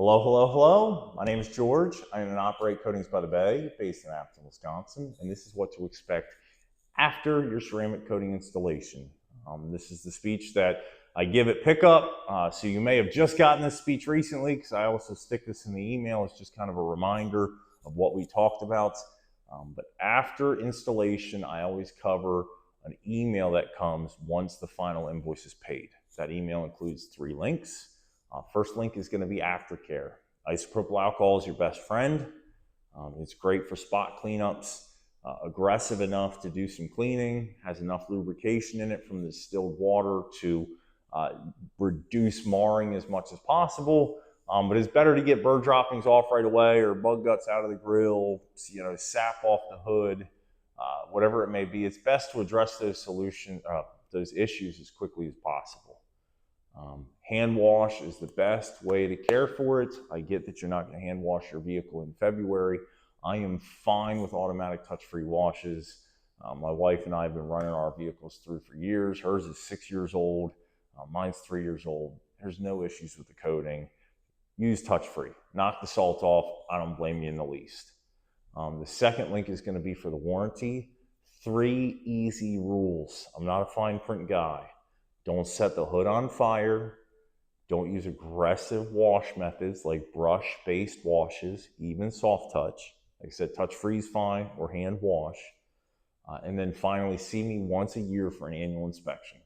Hello, hello, hello. My name is George. I own and operate Coatings by the Bay, based in Appleton, Wisconsin, and this is what to expect after your ceramic coating installation. This is the speech that I give at pickup, so you may have just gotten this speech recently because I also stick this in the email. It's just kind of a reminder of what we talked about. But after installation, I always cover an email that comes once the final invoice is paid. That email includes 3 links. First link is going to be aftercare. Isopropyl alcohol is your best friend. It's great for spot cleanups, aggressive enough to do some cleaning, has enough lubrication in it from the distilled water to reduce marring as much as possible. But it's better to get bird droppings off right away or bug guts out of the grill, sap off the hood, whatever it may be. It's best to address those issues as quickly as possible. Hand wash is the best way to care for it. I get that you're not going to hand wash your vehicle in February. I am fine with automatic touch-free washes. My wife and I have been running our vehicles through for years. Hers is 6 years old. Mine's 3 years old. There's no issues with the coating. Use touch-free. Knock the salt off. I don't blame you in the least. The second link is going to be for the warranty. 3 easy rules. I'm not a fine print guy. Don't set the hood on fire. Don't use aggressive wash methods like brush-based washes, even soft touch. Like I said, touch-free is fine, or hand wash. And then finally, see me once a year for an annual inspection.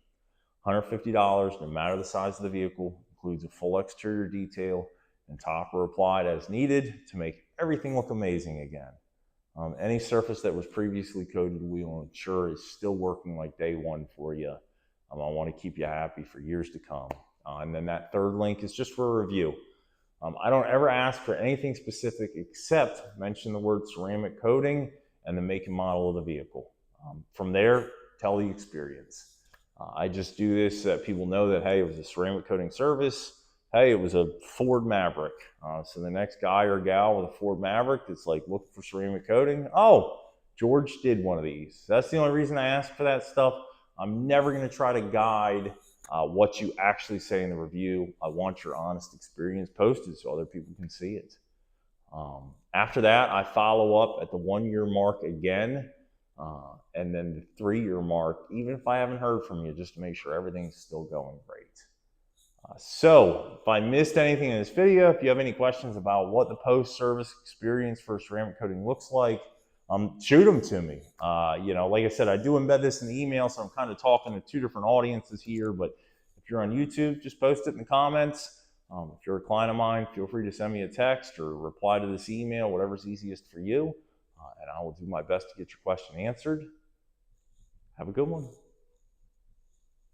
$150, no matter the size of the vehicle, includes a full exterior detail and topper applied as needed to make everything look amazing again. Any surface that was previously coated, we will ensure is still working like day one for you. I want to keep you happy for years to come. And then that third link is just for a review. I don't ever ask for anything specific except mention the word ceramic coating and the make and model of the vehicle. From there, tell the experience. I just do this so that people know that, hey, it was a ceramic coating service. Hey, it was a Ford Maverick. So the next guy or gal with a Ford Maverick that's like looking for ceramic coating, oh, George did one of these. That's the only reason I ask for that stuff. I'm never going to try to guide what you actually say in the review. I want your honest experience posted so other people can see it. After that, I follow up at the 1-year mark again, and then the 3-year mark, even if I haven't heard from you, just to make sure everything's still going great. So if I missed anything in this video, if you have any questions about what the post-service experience for ceramic coating looks like, shoot them to me. Like I said, I do embed this in the email, so I'm kind of talking to 2 different audiences here. But if you're on YouTube, just post it in the comments. If you're a client of mine, feel free to send me a text or reply to this email, whatever's easiest for you. And I will do my best to get your question answered. Have a good one.